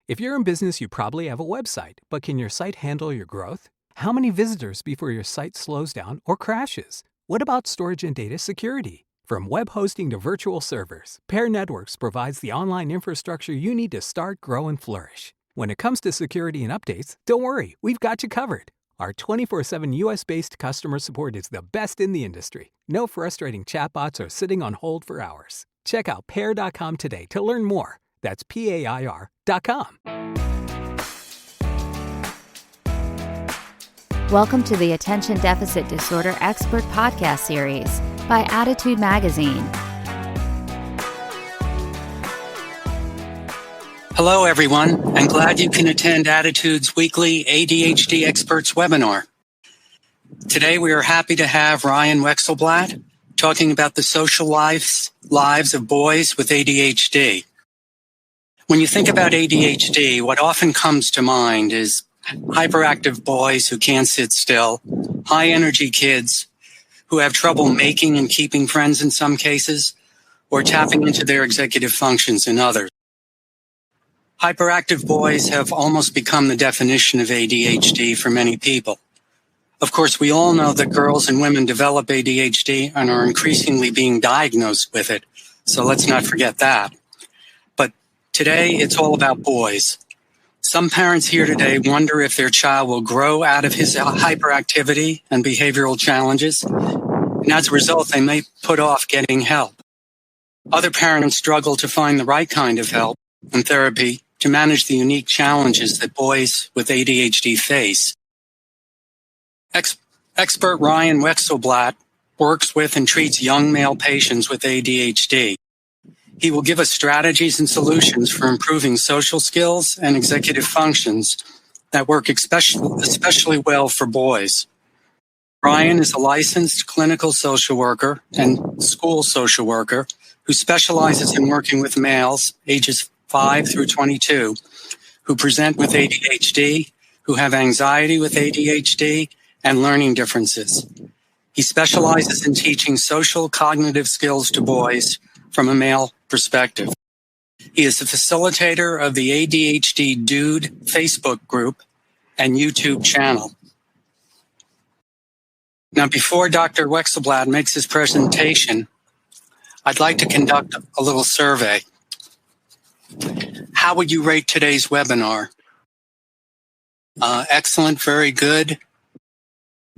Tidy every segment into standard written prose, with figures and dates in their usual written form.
If you're in business, you probably have a website, but can your site handle your growth? How many visitors before your site slows down or crashes? What about storage and data security? From web hosting to virtual servers, Pair Networks provides the online infrastructure you need to start, grow, and flourish. When it comes to security and updates, don't worry, we've got you covered. Our 24/7 US-based customer support is the best in the industry. No frustrating chatbots or sitting on hold for hours. Check out pair.com today to learn more. That's PAIR.com. Welcome to the Attention Deficit Disorder Expert Podcast Series by Attitude Magazine. Hello, everyone. I'm glad you can attend Attitude's weekly ADHD Experts webinar. Today, we are happy to have Ryan Wexelblatt talking about the social lives of boys with ADHD. When you think about ADHD, what often comes to mind is hyperactive boys who can't sit still, high-energy kids who have trouble making and keeping friends in some cases, or tapping into their executive functions in others. Hyperactive boys have almost become the definition of ADHD for many people. Of course, we all know that girls and women develop ADHD and are increasingly being diagnosed with it, so let's not forget that. But today, it's all about boys. Some parents here today wonder if their child will grow out of his hyperactivity and behavioral challenges, and as a result, they may put off getting help. Other parents struggle to find the right kind of help and therapy to manage the unique challenges that boys with ADHD face. Expert Ryan Wexelblatt works with and treats young male patients with ADHD. He will give us strategies and solutions for improving social skills and executive functions that work especially well for boys. Ryan is a licensed clinical social worker and school social worker who specializes in working with males ages 5 through 22 who present with ADHD, who have anxiety with ADHD, and learning differences. He specializes in teaching social cognitive skills to boys from a male perspective. He is a facilitator of the ADHD Dude Facebook group and YouTube channel. Now, before Dr. Wexelblatt makes his presentation, I'd like to conduct a little survey. How would you rate today's webinar? Excellent, very good,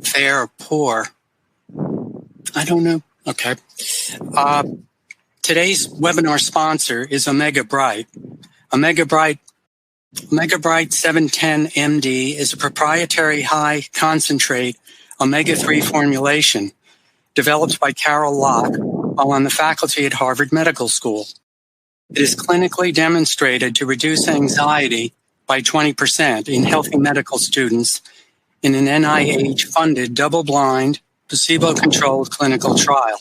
fair, or poor? I don't know. Okay. Today's webinar sponsor is Omega Bright. Omega Bright 710 MD is a proprietary high concentrate omega-3 formulation developed by Carol Locke while on the faculty at Harvard Medical School. It is clinically demonstrated to reduce anxiety by 20% in healthy medical students in an NIH-funded, double-blind, placebo-controlled clinical trial,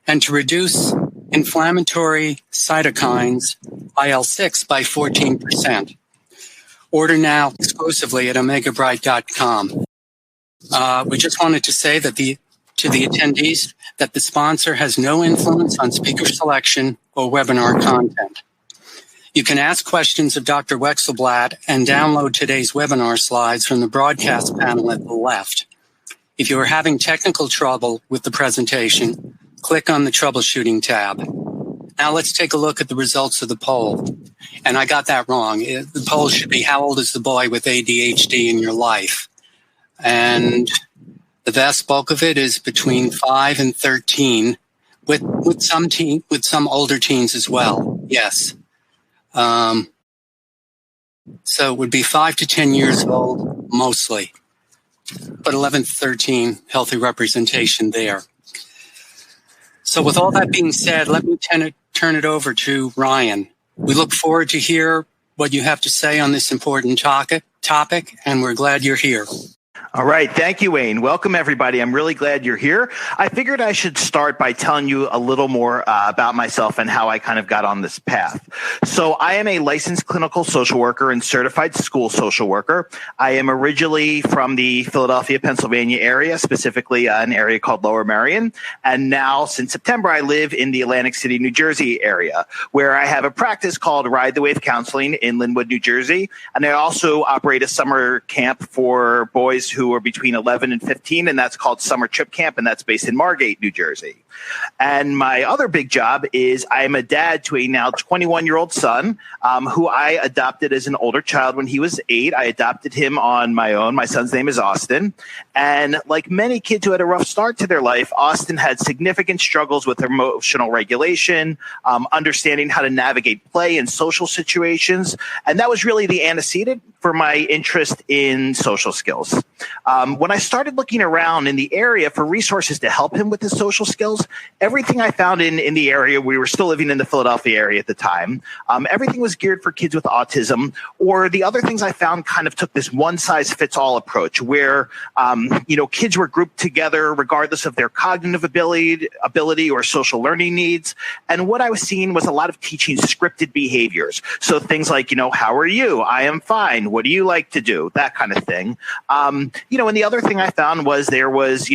and to reduce inflammatory cytokines, IL-6, by 14%. Order now exclusively at omegabright.com. We just wanted to say that to the attendees that the sponsor has no influence on speaker selection or webinar content. You can ask questions of Dr. Wexelblatt and download today's webinar slides from the broadcast panel at the left. If you are having technical trouble with the presentation, click on the troubleshooting tab. Now let's take a look at the results of the poll. And I got that wrong. The poll should be, how old is the boy with ADHD in your life? And the vast bulk of it is between 5 and 13, with some older teens as well. Yes. So it would be 5 to 10 years old mostly, but 11 to 13, healthy representation there. So with all that being said, let me turn it over to Ryan. We look forward to hear what you have to say on this important topic, and we're glad you're here. All right. Thank you, Wayne. Welcome, everybody. I'm really glad you're here. I figured I should start by telling you a little more about myself and how I kind of got on this path. So I am a licensed clinical social worker and certified school social worker. I am originally from the Philadelphia, Pennsylvania area, specifically an area called Lower Merion. And now, since September, I live in the Atlantic City, New Jersey area, where I have a practice called Ride the Wave Counseling in Linwood, New Jersey. And I also operate a summer camp for boys who are between 11 and 15, and that's called Summer Trip Camp, and that's based in Margate, New Jersey. And my other big job is I am a dad to a now 21-year-old son who I adopted as an older child when he was 8. I adopted him on my own. My son's name is Austin. And like many kids who had a rough start to their life, Austin had significant struggles with emotional regulation, understanding how to navigate play in social situations. And that was really the antecedent for my interest in social skills. When I started looking around in the area for resources to help him with his social skills, everything I found in the area, we were still living in the Philadelphia area at the time, everything was geared for kids with autism, or the other things I found kind of took this one-size-fits-all approach where, kids were grouped together regardless of their cognitive ability or social learning needs. And what I was seeing was a lot of teaching scripted behaviors. So things like, how are you? I am fine. What do you like to do? That kind of thing. And the other thing I found was there was,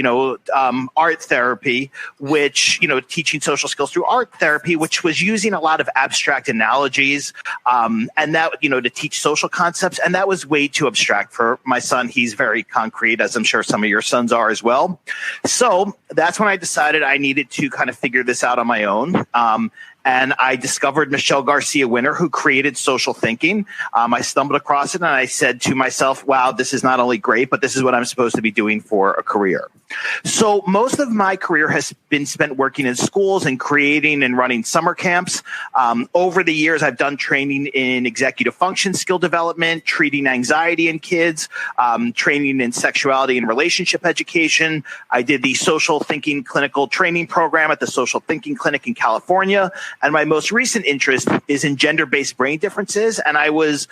art therapy, which, teaching social skills through art therapy, which was using a lot of abstract analogies, and that, to teach social concepts. And that was way too abstract for my son. He's very concrete, as I'm sure some of your sons are as well. So that's when I decided I needed to kind of figure this out on my own. And I discovered Michelle Garcia Winner, who created social thinking. I stumbled across it and I said to myself, wow, this is not only great, but this is what I'm supposed to be doing for a career. So most of my career has been spent working in schools and creating and running summer camps. Over the years, I've done training in executive function skill development, treating anxiety in kids, training in sexuality and relationship education. I did the social thinking clinical training program at the Social Thinking Clinic in California. And my most recent interest is in gender-based brain differences. And I was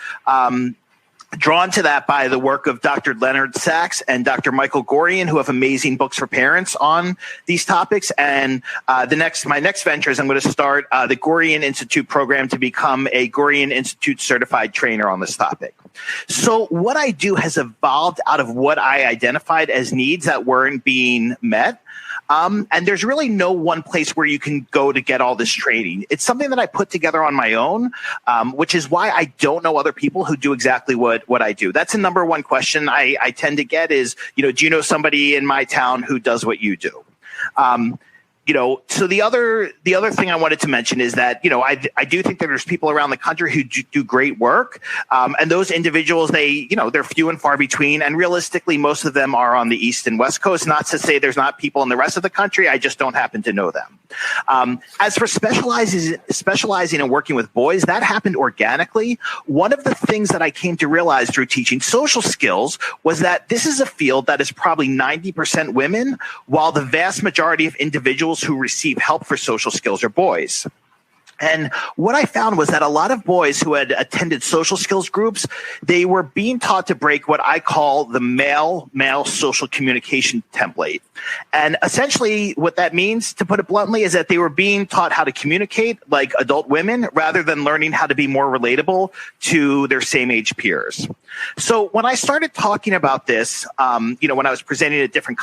drawn to that by the work of Dr. Leonard Sachs and Dr. Michael Gorian, who have amazing books for parents on these topics. And my next venture is I'm going to start the Gorian Institute program to become a Gorian Institute certified trainer on this topic. So what I do has evolved out of what I identified as needs that weren't being met. And there's really no one place where you can go to get all this training. It's something that I put together on my own, which is why I don't know other people who do exactly what I do. That's the number one question I tend to get is, do you know somebody in my town who does what you do? So the other thing I wanted to mention is that, I do think that there's people around the country who do great work. And those individuals, they're few and far between. And realistically, most of them are on the East and West Coast. Not to say there's not people in the rest of the country. I just don't happen to know them. As for specializing and working with boys, that happened organically. One of the things that I came to realize through teaching social skills was that this is a field that is probably 90% women, while the vast majority of individuals who receive help for social skills are boys. And what I found was that a lot of boys who had attended social skills groups, they were being taught to break what I call the male social communication template. And essentially what that means, to put it bluntly, is that they were being taught how to communicate like adult women rather than learning how to be more relatable to their same age peers. So when I started talking about this, when I was presenting at different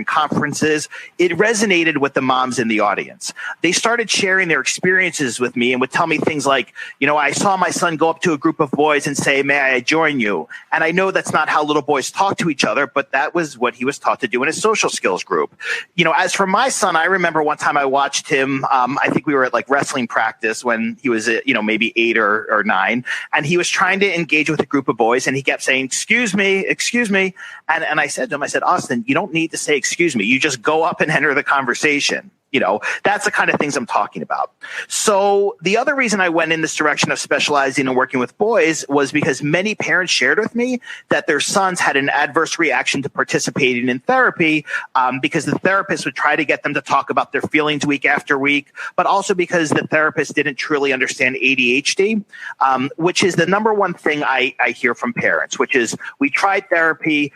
conferences, it resonated with the moms in the audience. They started sharing their experiences with me and would tell me things like, I saw my son go up to a group of boys and say, may I join you? And I know that's not how little boys talk to each other, but that was what he was taught to do in his social skills group. As for my son, I remember one time I watched him, I think we were at like wrestling practice when he was, maybe 8 or 9, and he was trying to engage with a group of boys and he kept saying, excuse me. And I said to him, Austin, you don't need to say, excuse me. You just go up and enter the conversation. That's the kind of things I'm talking about. So the other reason I went in this direction of specializing and working with boys was because many parents shared with me that their sons had an adverse reaction to participating in therapy because the therapist would try to get them to talk about their feelings week after week, but also because the therapist didn't truly understand ADHD, which is the number one thing I hear from parents, which is we tried therapy.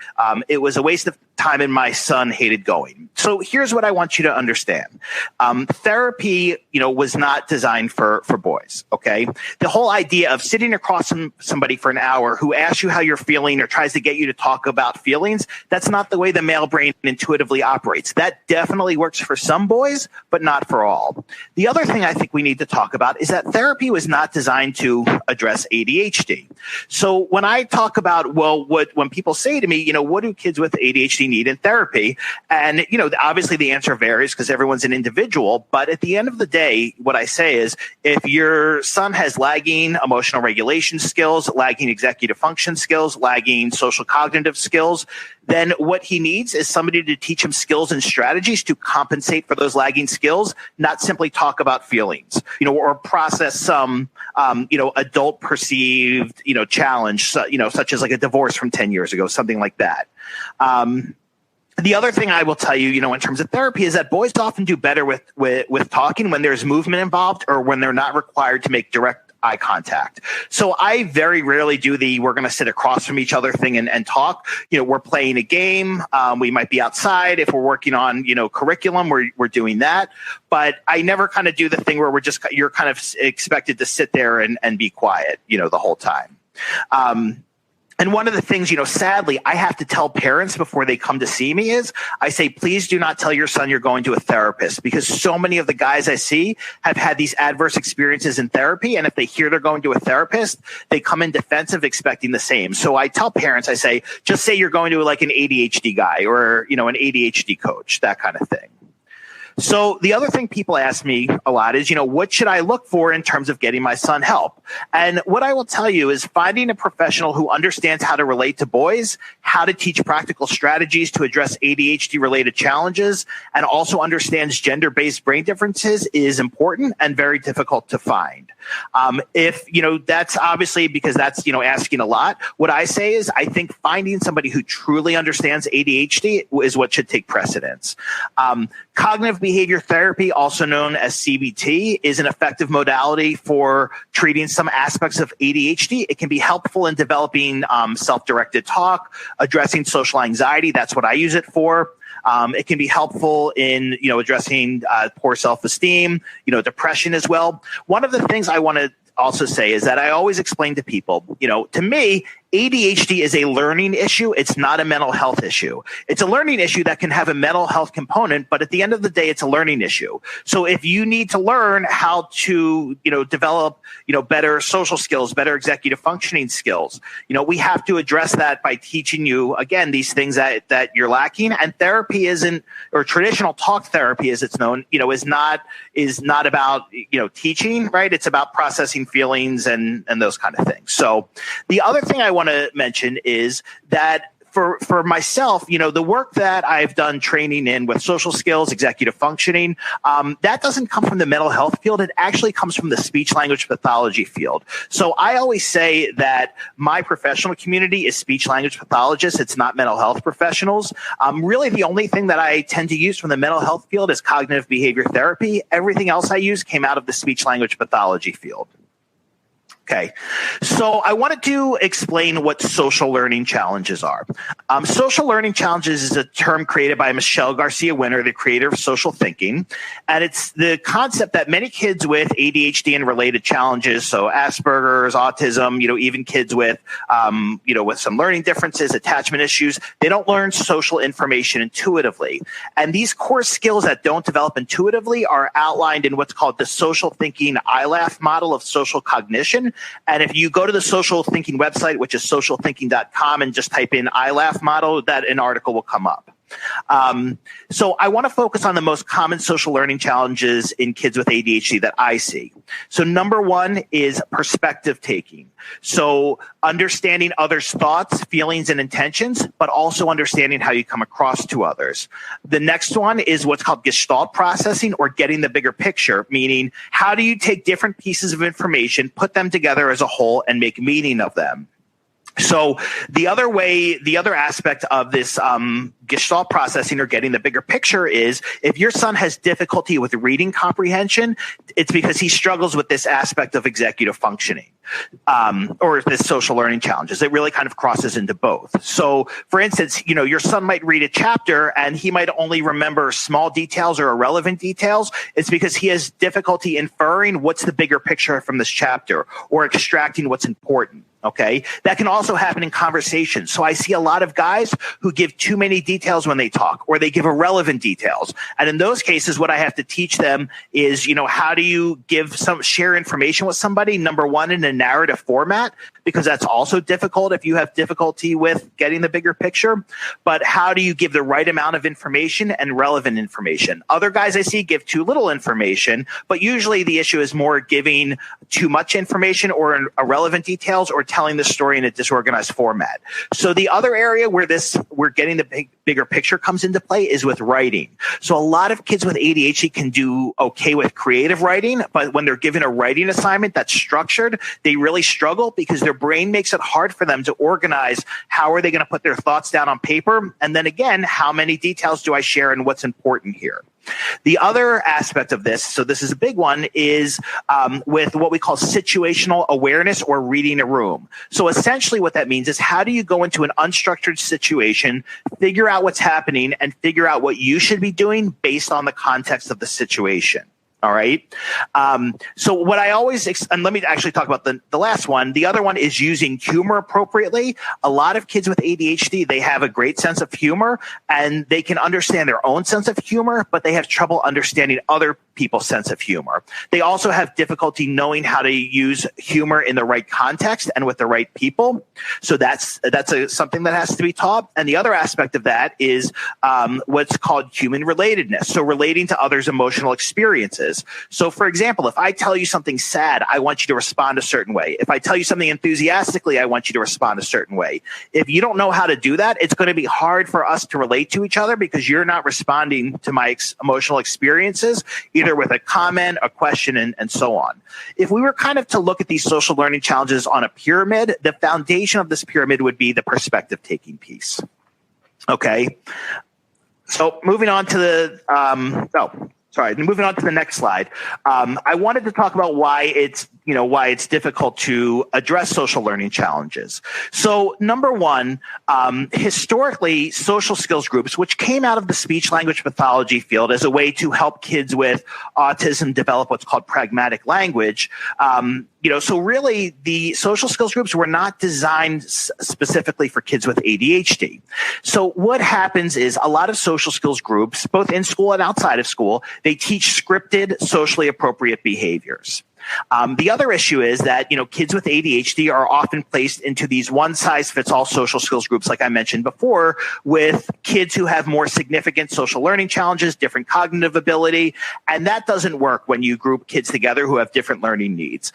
It was a waste of time and my son hated going. So here's what I want you to understand. Therapy, was not designed for boys. Okay. The whole idea of sitting across from somebody for an hour who asks you how you're feeling or tries to get you to talk about feelings, that's not the way the male brain intuitively operates. That definitely works for some boys, but not for all. The other thing I think we need to talk about is that therapy was not designed to address ADHD. So when I talk about, when people say to me, what do kids with ADHD need in therapy? And, obviously the answer varies because everyone's an individual. But at the end of the day, what I say is if your son has lagging emotional regulation skills, lagging executive function skills, lagging social cognitive skills, then what he needs is somebody to teach him skills and strategies to compensate for those lagging skills, not simply talk about feelings, or process some, adult perceived, challenge, such as like a divorce from 10 years ago, something like that. The other thing I will tell you, in terms of therapy is that boys often do better with talking when there's movement involved or when they're not required to make direct eye contact. So I very rarely do we're going to sit across from each other thing and talk. We're playing a game. We might be outside. If we're working on, curriculum, we're doing that. But I never kind of do the thing where you're kind of expected to sit there and be quiet, the whole time. And one of the things, sadly, I have to tell parents before they come to see me is I say, please do not tell your son you're going to a therapist, because so many of the guys I see have had these adverse experiences in therapy. And if they hear they're going to a therapist, they come in defensive expecting the same. So I tell parents, I say, just say you're going to like an ADHD guy or, an ADHD coach, that kind of thing. So the other thing people ask me a lot is, what should I look for in terms of getting my son help? And what I will tell you is finding a professional who understands how to relate to boys, how to teach practical strategies to address ADHD related challenges, and also understands gender-based brain differences is important and very difficult to find. If, that's obviously because that's, asking a lot. What I say is I think finding somebody who truly understands ADHD is what should take precedence. Cognitive behavior therapy, also known as CBT, is an effective modality for treating some aspects of ADHD. It can be helpful in developing self-directed talk, addressing social anxiety. That's what I use it for. It can be helpful in, addressing poor self-esteem, depression as well. One of the things I want to also say is that I always explain to people, to me, ADHD is a learning issue. It's not a mental health issue. It's a learning issue that can have a mental health component, but at the end of the day, it's a learning issue. So if you need to learn how to, develop, better social skills, better executive functioning skills, we have to address that by teaching you, again, these things that you're lacking. And therapy isn't, or traditional talk therapy as it's known, is not about, teaching, right? It's about processing feelings and those kind of things. So the other thing I want to mention is that for myself, the work that I've done training in with social skills, executive functioning, that doesn't come from the mental health field. It actually comes from the speech language pathology field. So I always say that my professional community is speech language pathologists. It's not mental health professionals. Really, the only thing that I tend to use from the mental health field is cognitive behavior therapy. Everything else I use came out of the speech language pathology field. Okay, so I wanted to explain what social learning challenges are. Social learning challenges is a term created by Michelle Garcia Winter, the creator of social thinking. And it's the concept that many kids with ADHD and related challenges, so Asperger's, autism, even kids with, with some learning differences, attachment issues, they don't learn social information intuitively. And these core skills that don't develop intuitively are outlined in what's called the social thinking ILAF model of social cognition. And if you go to the social thinking website, which is socialthinking.com, and just type in ILAF model, that an article will come up. So I want to focus on the most common social learning challenges in kids with ADHD that I see. So number one is perspective taking. So understanding others' thoughts, feelings, and intentions, but also understanding how you come across to others. The next one is what's called gestalt processing, or getting the bigger picture, meaning how do you take different pieces of information, put them together as a whole, and make meaning of them. So the other aspect of this gestalt processing, or getting the bigger picture, is if your son has difficulty with reading comprehension, it's because he struggles with this aspect of executive functioning, or this social learning challenges. It really kind of crosses into both. So for instance, your son might read a chapter and he might only remember small details or irrelevant details. It's because he has difficulty inferring what's the bigger picture from this chapter, or extracting what's important. Okay. That can also happen in conversations. So I see a lot of guys who give too many details when they talk, or they give irrelevant details. And in those cases, what I have to teach them is, how do you share information with somebody? Number one, in a narrative format, because that's also difficult if you have difficulty with getting the bigger picture. But how do you give the right amount of information and relevant information? Other guys I see give too little information, but usually the issue is more giving too much information or irrelevant details, or telling the story in a disorganized format. So the other area where we're getting the bigger picture comes into play is with writing. So a lot of kids with ADHD can do okay with creative writing, but when they're given a writing assignment that's structured, they really struggle because their brain makes it hard for them to organize how are they going to put their thoughts down on paper. And then again, how many details do I share and what's important here? The other aspect of this, so this is a big one, is with what we call situational awareness, or reading a room. So essentially what that means is, how do you go into an unstructured situation, figure out what's happening, and figure out what you should be doing based on the context of the situation. All right. So what I always, and let me actually talk about the last one. The other one is using humor appropriately. A lot of kids with ADHD, they have a great sense of humor, and they can understand their own sense of humor, but they have trouble understanding other people's sense of humor. They also have difficulty knowing how to use humor in the right context and with the right people. So that's something that has to be taught. And the other aspect of that is what's called human relatedness. So relating to others' emotional experiences. So for example, if I tell you something sad, I want you to respond a certain way. If I tell you something enthusiastically, I want you to respond a certain way. If you don't know how to do that, it's going to be hard for us to relate to each other, because you're not responding to my emotional experiences, either with a comment, a question, and so on. If we were kind of to look at these social learning challenges on a pyramid, the foundation of this pyramid would be the perspective taking piece. Okay. So moving on to moving on to the next slide. I wanted to talk about why it's difficult to address social learning challenges. So number one, historically, social skills groups, which came out of the speech language pathology field as a way to help kids with autism develop what's called pragmatic language, so really the social skills groups were not designed specifically for kids with ADHD. So what happens is, a lot of social skills groups, both in school and outside of school, they teach scripted, socially appropriate behaviors. The other issue is that, kids with ADHD are often placed into these one-size-fits-all social skills groups, like I mentioned before, with kids who have more significant social learning challenges, different cognitive ability, and that doesn't work when you group kids together who have different learning needs.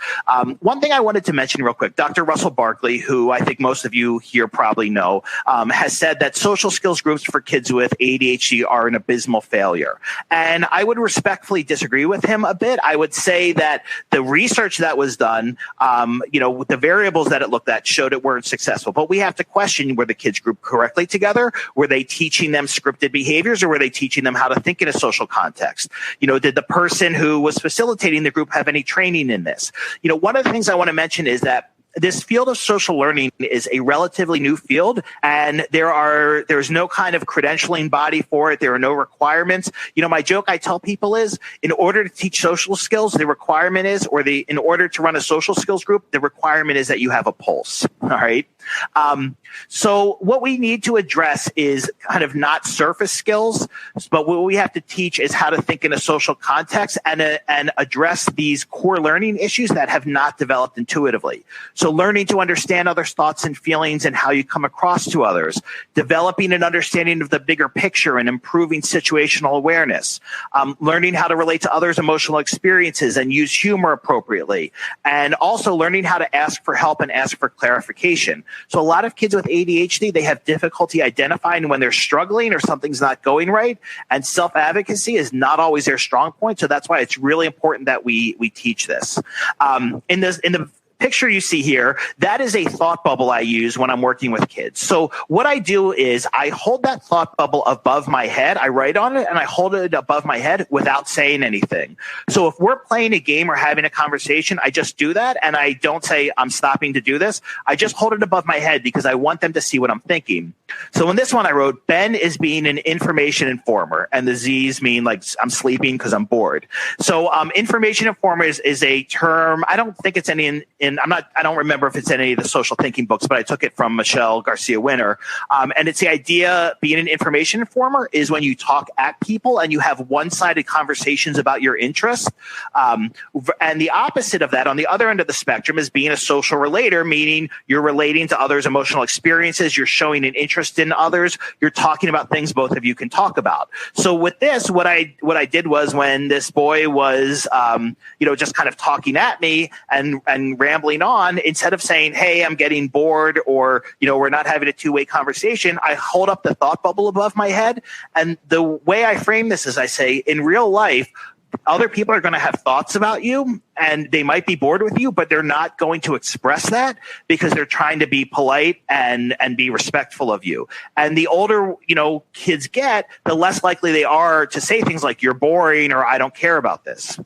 One thing I wanted to mention real quick, Dr. Russell Barkley, who I think most of you here probably know, has said that social skills groups for kids with ADHD are an abysmal failure. And I would respectfully disagree with him a bit. I would say that the research that was done, with the variables that it looked at, showed it weren't successful. But we have to question, were the kids grouped correctly together? Were they teaching them scripted behaviors, or were they teaching them how to think in a social context? Did the person who was facilitating the group have any training in this? One of the things I want to mention is that this field of social learning is a relatively new field, and there's no kind of credentialing body for it. There are no requirements. My joke I tell people is, in order to teach social skills, the requirement is, in order to run a social skills group, the requirement is that you have a pulse. All right. So what we need to address is kind of not surface skills, but what we have to teach is how to think in a social context and address these core learning issues that have not developed intuitively. So learning to understand others' thoughts and feelings and how you come across to others, developing an understanding of the bigger picture and improving situational awareness, learning how to relate to others' emotional experiences and use humor appropriately, and also learning how to ask for help and ask for clarification. So a lot of kids with ADHD, they have difficulty identifying when they're struggling or something's not going right, and self-advocacy is not always their strong point. So that's why it's really important that we teach this. In the picture you see here, that is a thought bubble I use when I'm working with kids. So what I do is I hold that thought bubble above my head. I write on it and I hold it above my head without saying anything. So if we're playing a game or having a conversation, I just do that. And I don't say I'm stopping to do this. I just hold it above my head because I want them to see what I'm thinking. So in this one, I wrote, Ben is being an information informer, and the Z's mean like I'm sleeping because I'm bored. So information informer is a term. I don't think it's any I don't remember if it's in any of the social thinking books, but I took it from Michelle Garcia Winner. And it's the idea, being an information informer is when you talk at people and you have one-sided conversations about your interests. And the opposite of that, on the other end of the spectrum, is being a social relator, meaning you're relating to others' emotional experiences, you're showing an interest in others, you're talking about things both of you can talk about. So with this, what I did was, when this boy was, just kind of talking at me and rambling on, instead of saying, hey, I'm getting bored, or, we're not having a two-way conversation, I hold up the thought bubble above my head. And the way I frame this is I say, in real life, other people are going to have thoughts about you and they might be bored with you, but they're not going to express that because they're trying to be polite and be respectful of you. And the older, kids get, the less likely they are to say things like, you're boring, or I don't care about this,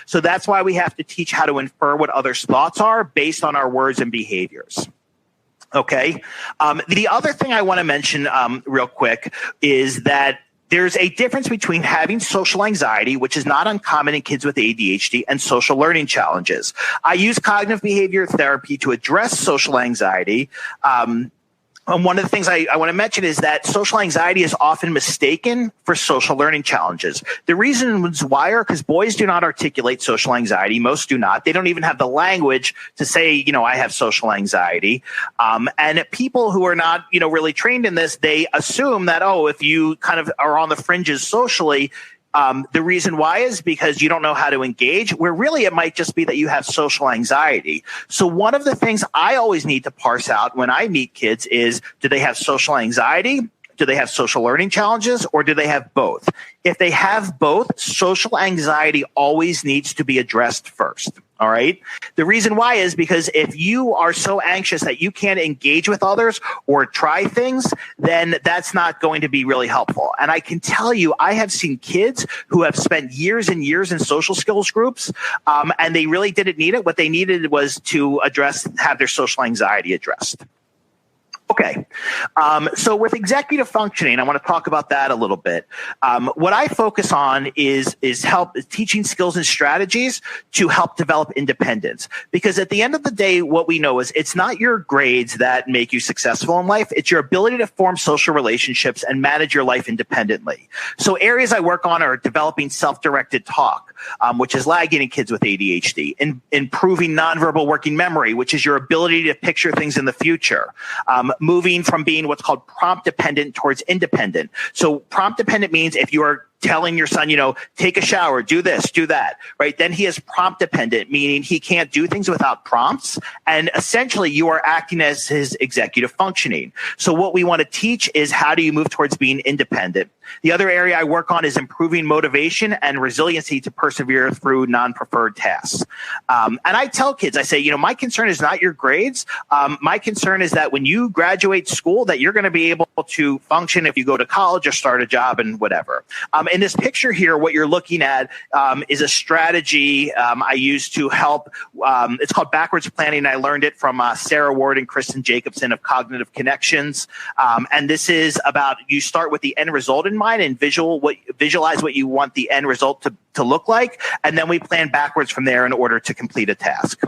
So that's why we have to teach how to infer what others' thoughts are based on our words and behaviors. Okay. The other thing I want to mention real quick is that there's a difference between having social anxiety, which is not uncommon in kids with ADHD, and social learning challenges. I use cognitive behavior therapy to address social anxiety. And one of the things I want to mention is that social anxiety is often mistaken for social learning challenges. The reasons why are because boys do not articulate social anxiety. Most do not. They don't even have the language to say, I have social anxiety. And people who are not, really trained in this, they assume that, if you kind of are on the fringes socially, the reason why is because you don't know how to engage, where really it might just be that you have social anxiety. So one of the things I always need to parse out when I meet kids is, do they have social anxiety? Do they have social learning challenges, or do they have both? If they have both, social anxiety always needs to be addressed first. All right. The reason why is because if you are so anxious that you can't engage with others or try things, then that's not going to be really helpful. And I can tell you, I have seen kids who have spent years and years in social skills groups, and they really didn't need it. What they needed was to have their social anxiety addressed. Okay. So with executive functioning, I want to talk about that a little bit. What I focus on is teaching skills and strategies to help develop independence. Because at the end of the day, what we know is it's not your grades that make you successful in life. It's your ability to form social relationships and manage your life independently. So areas I work on are developing self-directed talk, which is lagging in kids with ADHD, improving nonverbal working memory, which is your ability to picture things in the future, moving from being what's called prompt dependent towards independent. So prompt dependent means if you are telling your son, take a shower, do this, do that, right? Then he is prompt dependent, meaning he can't do things without prompts. And essentially you are acting as his executive functioning. So what we want to teach is, how do you move towards being independent? The other area I work on is improving motivation and resiliency to persevere through non-preferred tasks. And I tell kids, I say, my concern is not your grades. My concern is that when you graduate school, that you're going to be able to function if you go to college or start a job and whatever. In this picture here, what you're looking at is a strategy I use to help. It's called backwards planning. I learned it from Sarah Ward and Kristen Jacobson of Cognitive Connections. And this is about, you start with the end result in mind and visualize what you want the end result to look like. And then we plan backwards from there in order to complete a task.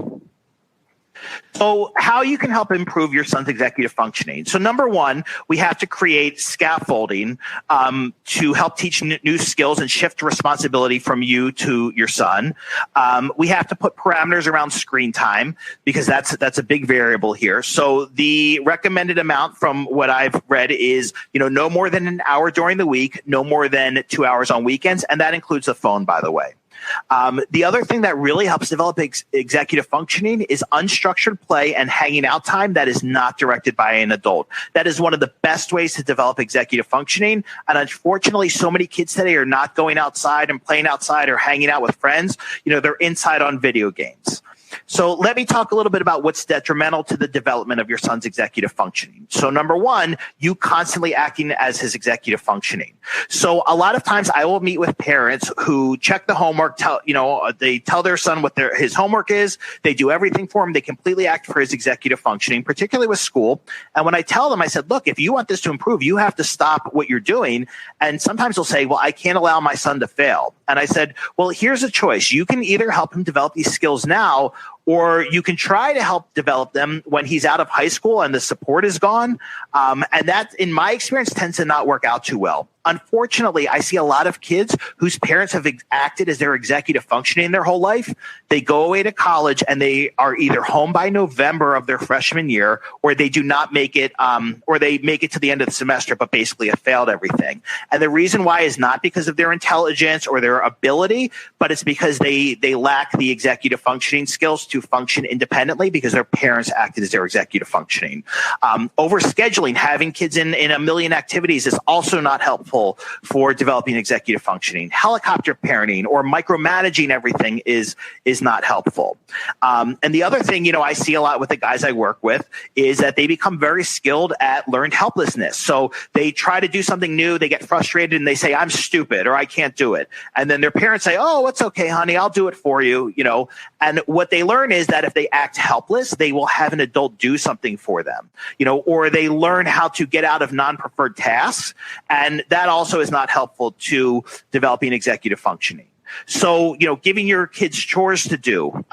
So how you can help improve your son's executive functioning. So number one, we have to create scaffolding to help teach new skills and shift responsibility from you to your son. We have to put parameters around screen time because that's a big variable here. So the recommended amount from what I've read is, no more than an hour during the week, no more than 2 hours on weekends. And that includes the phone, by the way. The other thing that really helps develop executive functioning is unstructured play and hanging out time that is not directed by an adult. That is one of the best ways to develop executive functioning. And unfortunately, so many kids today are not going outside and playing outside or hanging out with friends. They're inside on video games. So let me talk a little bit about what's detrimental to the development of your son's executive functioning. So number one, you constantly acting as his executive functioning. So a lot of times I will meet with parents who check the homework, they tell their son what his homework is. They do everything for him. They completely act for his executive functioning, particularly with school. And when I tell them, I said, look, if you want this to improve, you have to stop what you're doing. And sometimes they'll say, well, I can't allow my son to fail. And I said, well, here's a choice. You can either help him develop these skills now, or you can try to help develop them when he's out of high school and the support is gone. And that, in my experience, tends to not work out too well. Unfortunately, I see a lot of kids whose parents have acted as their executive functioning their whole life. They go away to college and they are either home by November of their freshman year, or they do not make it, or they make it to the end of the semester, but basically have failed everything. And the reason why is not because of their intelligence or their ability, but it's because they lack the executive functioning skills to function independently because their parents acted as their executive functioning. Overscheduling, having kids in a million activities is also not helpful for developing executive functioning. Helicopter parenting or micromanaging everything is not helpful. And the other thing, I see a lot with the guys I work with is that they become very skilled at learned helplessness. So they try to do something new, they get frustrated and they say, I'm stupid or I can't do it. And then their parents say, oh, it's okay, honey, I'll do it for you, And what they learn is that if they act helpless, they will have an adult do something for them, or they learn how to get out of non-preferred tasks. And that also is not helpful to developing executive functioning. So, giving your kids chores to do,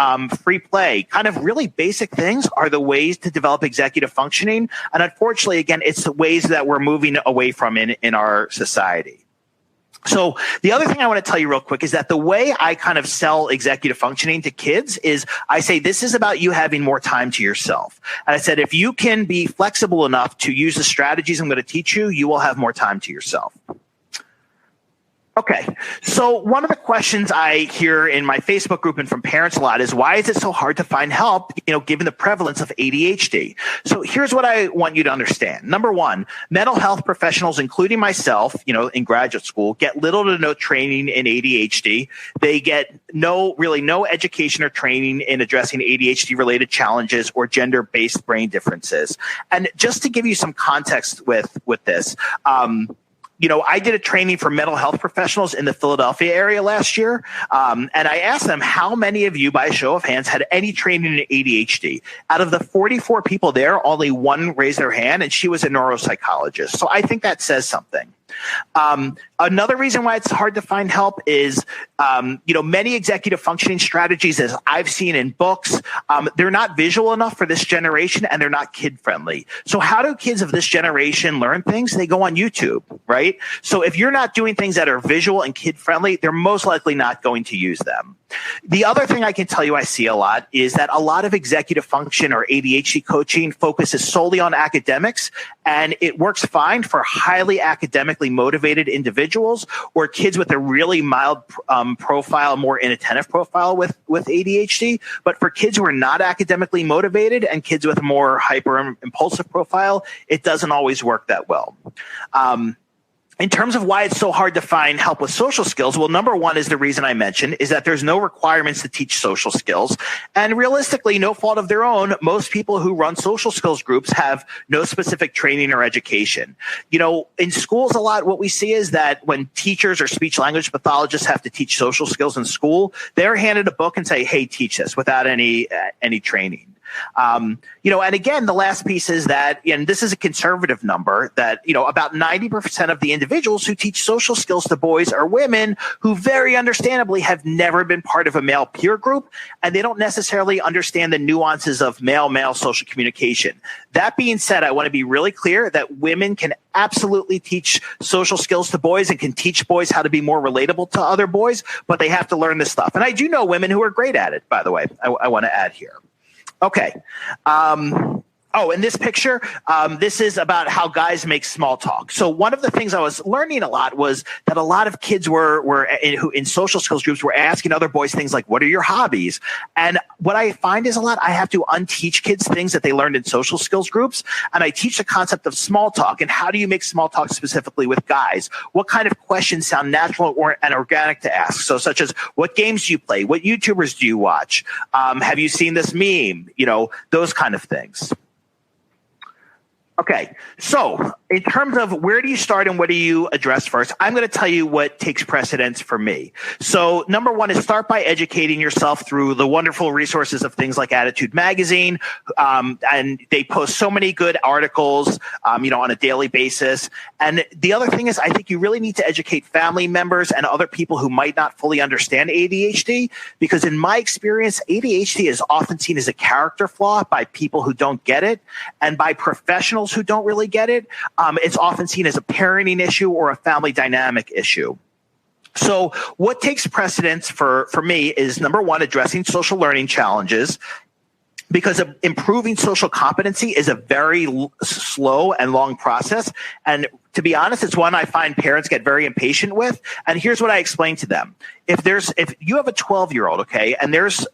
free play, kind of really basic things are the ways to develop executive functioning. And unfortunately, again, it's the ways that we're moving away from in our society. So the other thing I want to tell you real quick is that the way I kind of sell executive functioning to kids is I say, this is about you having more time to yourself. And I said, if you can be flexible enough to use the strategies I'm going to teach you, you will have more time to yourself. Okay, so one of the questions I hear in my Facebook group and from parents a lot is, why is it so hard to find help, given the prevalence of ADHD? So here's what I want you to understand. Number one, mental health professionals, including myself, in graduate school, get little to no training in ADHD. They get no education or training in addressing ADHD-related challenges or gender-based brain differences. And just to give you some context with this, I did a training for mental health professionals in the Philadelphia area last year. And I asked them, how many of you, by a show of hands, had any training in ADHD? Out of the 44 people there, only one raised their hand, and she was a neuropsychologist. So I think that says something. Another reason why it's hard to find help is, many executive functioning strategies, as I've seen in books, they're not visual enough for this generation and they're not kid friendly. So how do kids of this generation learn things? They go on YouTube, right? So if you're not doing things that are visual and kid friendly, they're most likely not going to use them. The other thing I can tell you I see a lot is that a lot of executive function or ADHD coaching focuses solely on academics, and it works fine for highly academically motivated individuals or kids with a really mild profile, more inattentive profile with ADHD. But for kids who are not academically motivated and kids with a more hyper impulsive profile, it doesn't always work that well. In terms of why it's so hard to find help with social skills, well, number one is the reason I mentioned is that there's no requirements to teach social skills. And realistically, no fault of their own, most people who run social skills groups have no specific training or education. In schools, a lot what we see is that when teachers or speech language pathologists have to teach social skills in school, they're handed a book and say, hey, teach this without any training. And again, the last piece is that, and this is a conservative number, that, about 90% of the individuals who teach social skills to boys are women who very understandably have never been part of a male peer group, and they don't necessarily understand the nuances of male-male social communication. That being said, I want to be really clear that women can absolutely teach social skills to boys and can teach boys how to be more relatable to other boys, but they have to learn this stuff. And I do know women who are great at it, by the way, I want to add here. Okay. In this picture, this is about how guys make small talk. So one of the things I was learning a lot was that a lot of kids were in social skills groups were asking other boys things like, what are your hobbies? And what I find is I have to unteach kids things that they learned in social skills groups. And I teach the concept of small talk and how do you make small talk specifically with guys? What kind of questions sound natural and organic to ask? So such as, what games do you play? What YouTubers do you watch? Have you seen this meme? Those kind of things. Okay, so in terms of where do you start and what do you address first, I'm going to tell you what takes precedence for me. So number one is start by educating yourself through the wonderful resources of things like Attitude Magazine. And they post so many good articles, on a daily basis. And the other thing is I think you really need to educate family members and other people who might not fully understand ADHD, because in my experience, ADHD is often seen as a character flaw by people who don't get it, and by professionals who don't really get it. It's often seen as a parenting issue or a family dynamic issue. So what takes precedence for me is, number one, addressing social learning challenges, because improving social competency is a very slow and long process. And to be honest, it's one I find parents get very impatient with. And here's what I explain to them. If you have a 12-year-old, okay, and there's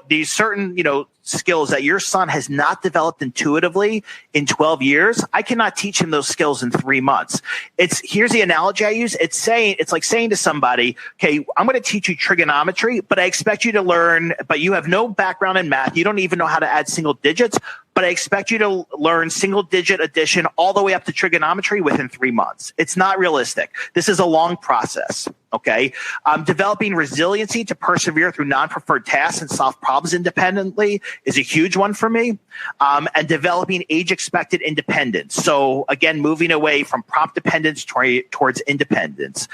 these certain, skills that your son has not developed intuitively in 12 years, I cannot teach him those skills in 3 months. Here's the analogy I use. It's like saying to somebody, okay, I'm going to teach you trigonometry, but I expect you to learn, but you have no background in math. You don't even know how to add single digits, but I expect you to learn single digit addition all the way up to trigonometry within 3 months. It's not realistic. This is a long process. Okay. Developing resiliency to persevere through non-preferred tasks and solve problems independently is a huge one for me. And developing age-expected independence. So again, moving away from prompt dependence towards independence.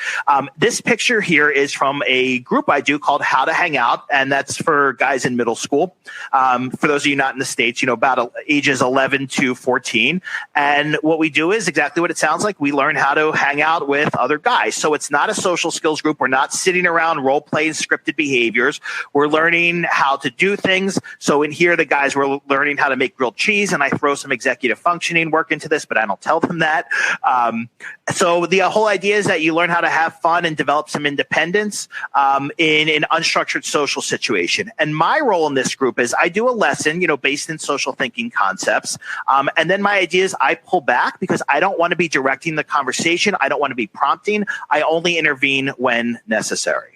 This picture here is from a group I do called How to Hang Out, and that's for guys in middle school. For those of you not in the States, about ages 11 to 14. And what we do is exactly what it sounds like. We learn how to hang out with other guys. So it's not a social skills group. We're not sitting around role playing scripted behaviors. We're learning how to do things. So in here, the guys were learning how to make grilled cheese, and I throw some executive functioning work into this, but I don't tell them that. So the whole idea is that you learn how to have fun and develop some independence in an unstructured social situation. And my role in this group is I do a lesson, based in social thinking concepts. And then my idea is I pull back because I don't want to be directing the conversation. I don't want to be prompting. I only intervene when necessary.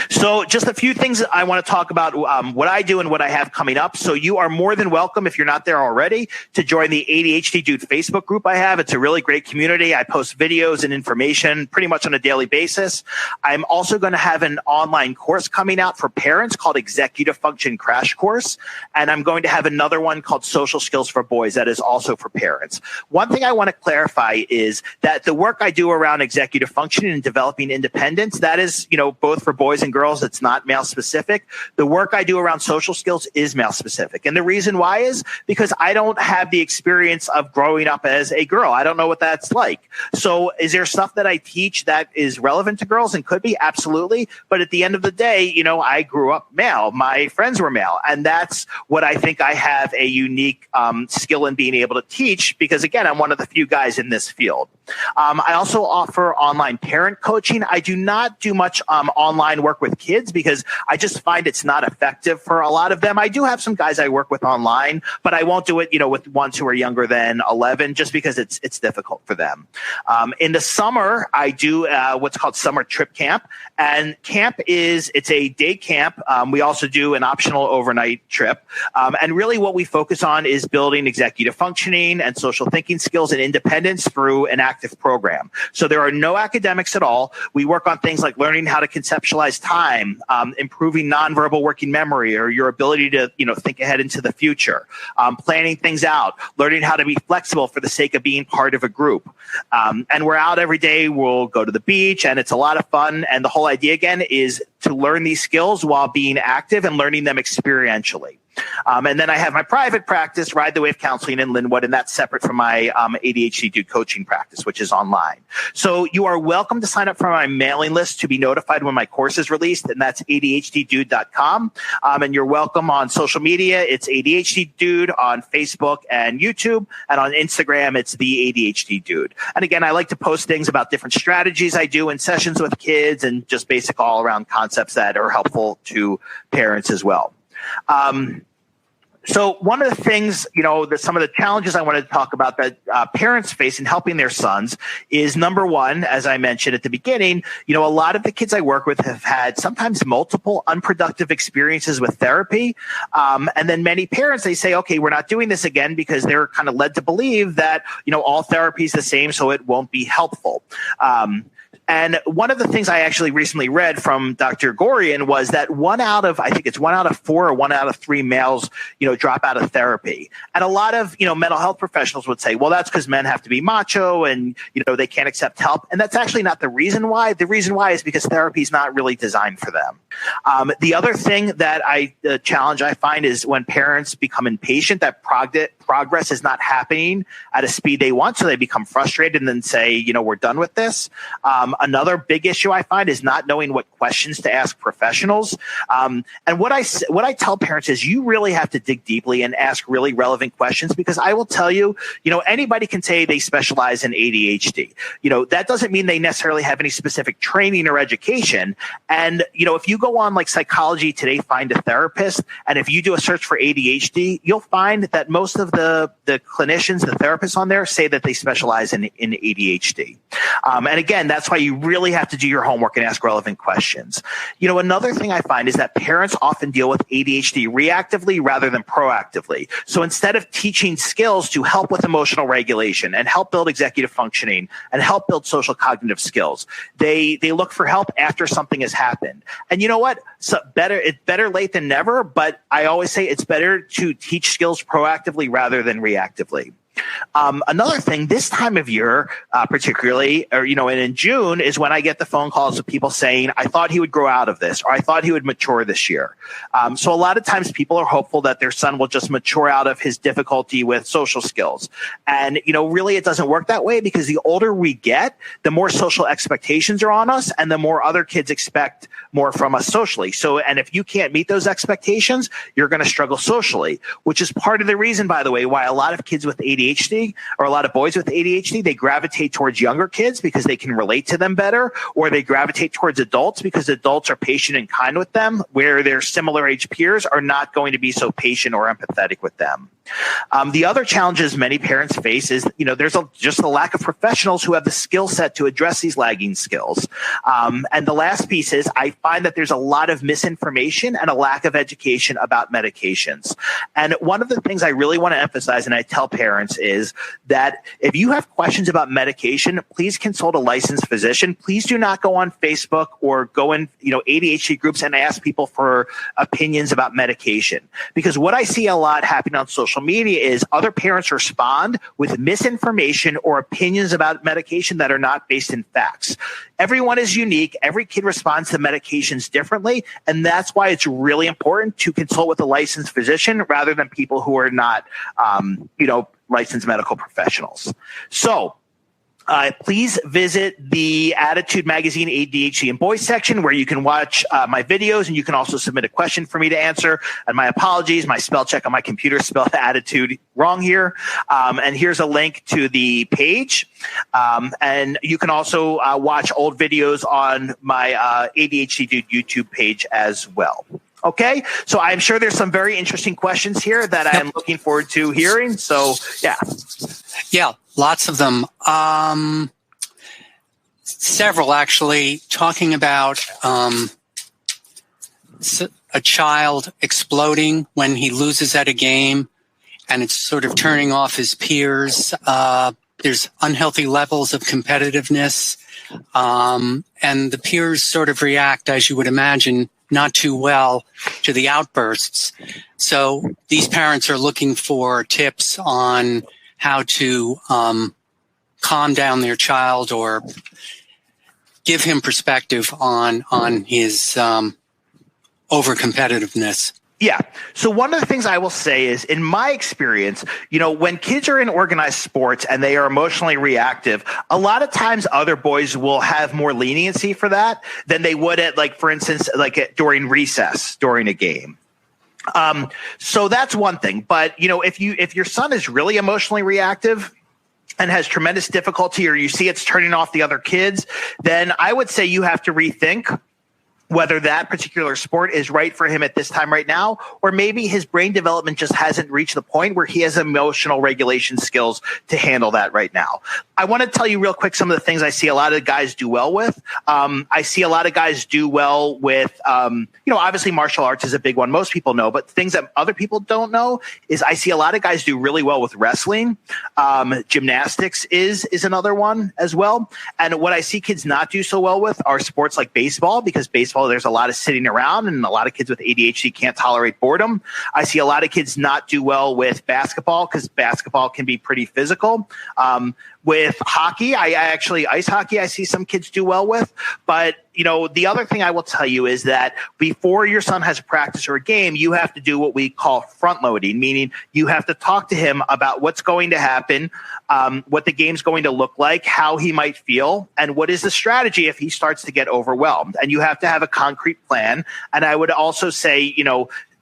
So just a few things I want to talk about, what I do and what I have coming up. So you are more than welcome, if you're not there already, to join the ADHD Dude Facebook group I have. It's a really great community. I post videos and information pretty much on a daily basis. I'm also going to have an online course coming out for parents called Executive Function Crash Course. And I'm going to have another one called Social Skills for Boys that is also for parents. One thing I want to clarify is that the work I do around executive functioning and developing independence, that is, both for boys and girls. It's not male specific. The work I do around social skills is male specific. And the reason why is because I don't have the experience of growing up as a girl. I don't know what that's like. So is there stuff that I teach that is relevant to girls and could be? Absolutely. But at the end of the day, I grew up male. My friends were male. And that's what I think I have a unique skill in being able to teach, because again, I'm one of the few guys in this field. I also offer online parent coaching. I do not do much online work with kids because I just find it's not effective for a lot of them. I do have some guys I work with online, but I won't do it, with ones who are younger than 11, just because it's difficult for them. In the summer, I do what's called summer trip camp, and it's a day camp. We also do an optional overnight trip. And really what we focus on is building executive functioning and social thinking skills and independence through an active program. So there are no academics at all. We work on things like learning how to conceptualize time, improving nonverbal working memory or your ability to, think ahead into the future, planning things out, learning how to be flexible for the sake of being part of a group. And we're out every day. We'll go to the beach, and it's a lot of fun. And the whole idea, again, is to learn these skills while being active and learning them experientially. And then I have my private practice, Ride the Wave Counseling in Linwood, and that's separate from my ADHD Dude coaching practice, which is online. So you are welcome to sign up for my mailing list to be notified when my course is released, and that's ADHDdude.com. And you're welcome on social media. It's ADHD Dude on Facebook and YouTube, and on Instagram, it's the ADHD Dude. And again, I like to post things about different strategies I do in sessions with kids and just basic all-around concepts that are helpful to parents as well. So one of the things, some of the challenges I wanted to talk about that parents face in helping their sons is, number one, as I mentioned at the beginning, a lot of the kids I work with have had sometimes multiple unproductive experiences with therapy. And then many parents, they say, okay, we're not doing this again because they're kind of led to believe that, all therapy is the same, so it won't be helpful. And one of the things I actually recently read from Dr. Gorian was that 1 out of 4 or 1 out of 3 males, drop out of therapy. And a lot of, mental health professionals would say, well, that's because men have to be macho and, they can't accept help. And that's actually not the reason why. The reason why is because therapy is not really designed for them. The other thing that the challenge I find is when parents become impatient, that progress is not happening at a speed they want. So they become frustrated and then say, we're done with this. Another big issue I find is not knowing what questions to ask professionals. And what I tell parents is you really have to dig deeply and ask really relevant questions, because I will tell you, anybody can say they specialize in ADHD. That doesn't mean they necessarily have any specific training or education. And, if you go on like Psychology Today, find a therapist, and if you do a search for ADHD, you'll find that most of the clinicians, the therapists on there say that they specialize in ADHD. And again, that's why you really have to do your homework and ask relevant questions. Another thing I find is that parents often deal with ADHD reactively rather than proactively. So instead of teaching skills to help with emotional regulation and help build executive functioning and help build social cognitive skills, they look for help after something has happened. And you know what? So it's better late than never, but I always say it's better to teach skills proactively rather than reactively. Another thing, this time of year, particularly, and in June is when I get the phone calls of people saying, I thought he would grow out of this, or I thought he would mature this year. So a lot of times people are hopeful that their son will just mature out of his difficulty with social skills. And, really it doesn't work that way, because the older we get, the more social expectations are on us and the more other kids expect more from us socially. So, and if you can't meet those expectations, you're going to struggle socially, which is part of the reason, by the way, why a lot of kids with ADHD, or a lot of boys with ADHD, they gravitate towards younger kids because they can relate to them better, or they gravitate towards adults because adults are patient and kind with them, where their similar age peers are not going to be so patient or empathetic with them. The other challenges many parents face is, there's just a lack of professionals who have the skill set to address these lagging skills. And the last piece is I find that there's a lot of misinformation and a lack of education about medications. And one of the things I really want to emphasize, and I tell parents, is that if you have questions about medication, please consult a licensed physician. Please do not go on Facebook or go in, ADHD groups and ask people for opinions about medication. Because what I see a lot happening on social media is other parents respond with misinformation or opinions about medication that are not based in facts. Everyone is unique. Every kid responds to medications differently. And that's why it's really important to consult with a licensed physician rather than people who are not, licensed medical professionals. So, please visit the Attitude Magazine ADHD and Boys section, where you can watch my videos, and you can also submit a question for me to answer. And my apologies, my spell check on my computer spelled attitude wrong here. And here's a link to the page. And you can also watch old videos on my ADHD Dude YouTube page as well. Okay, so I'm sure there's some very interesting questions here that I'm looking forward to hearing. So, yeah. Yeah, lots of them. Several, actually, talking about a child exploding when he loses at a game, and it's sort of turning off his peers. There's unhealthy levels of competitiveness, and the peers sort of react, as you would imagine, not too well to the outbursts. So these parents are looking for tips on how to calm down their child or give him perspective on his over-competitiveness. Yeah. So one of the things I will say is, in my experience, when kids are in organized sports and they are emotionally reactive, a lot of times other boys will have more leniency for that than they would at, like, for instance, during recess, during a game. So that's one thing. But, if your son is really emotionally reactive and has tremendous difficulty, or you see it's turning off the other kids, then I would say you have to rethink whether that particular sport is right for him at this time right now, or maybe his brain development just hasn't reached the point where he has emotional regulation skills to handle that right now. I want to tell you real quick some of the things I see a lot of guys do well with. I see a lot of guys do well with, obviously martial arts is a big one. Most people know, but things that other people don't know is I see a lot of guys do really well with wrestling. Gymnastics is another one as well. And what I see kids not do so well with are sports like baseball, because baseball, there's a lot of sitting around and a lot of kids with ADHD can't tolerate boredom. I see a lot of kids not do well with basketball because basketball can be pretty physical. With hockey, ice hockey, I see some kids do well with. But, the other thing I will tell you is that before your son has a practice or a game, you have to do what we call front loading, meaning you have to talk to him about what's going to happen, what the game's going to look like, how he might feel, and what is the strategy if he starts to get overwhelmed. And you have to have a concrete plan. And I would also say,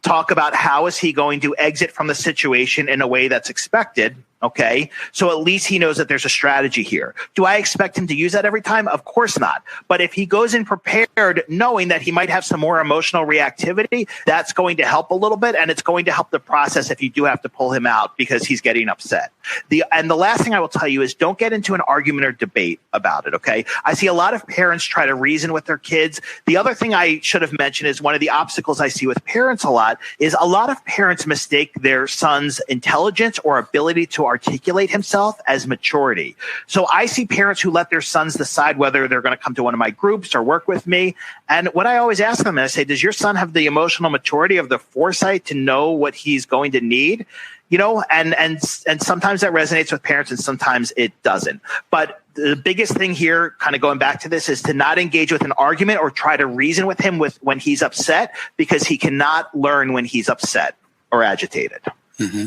talk about how is he going to exit from the situation in a way that's expected. Okay. So at least he knows that there's a strategy here. Do I expect him to use that every time? Of course not. But if he goes in prepared, knowing that he might have some more emotional reactivity, that's going to help a little bit. And it's going to help the process if you do have to pull him out because he's getting upset. And the last thing I will tell you is don't get into an argument or debate about it. Okay. I see a lot of parents try to reason with their kids. The other thing I should have mentioned is one of the obstacles I see with parents a lot is a lot of parents mistake their son's intelligence or ability to articulate himself as maturity. So I see parents who let their sons decide whether they're going to come to one of my groups or work with me. And what I always ask them, I say, does your son have the emotional maturity of the foresight to know what he's going to need? And sometimes that resonates with parents and sometimes it doesn't. But the biggest thing here, kind of going back to this, is to not engage with an argument or try to reason with him when he's upset, because he cannot learn when he's upset or agitated. Mm-hmm.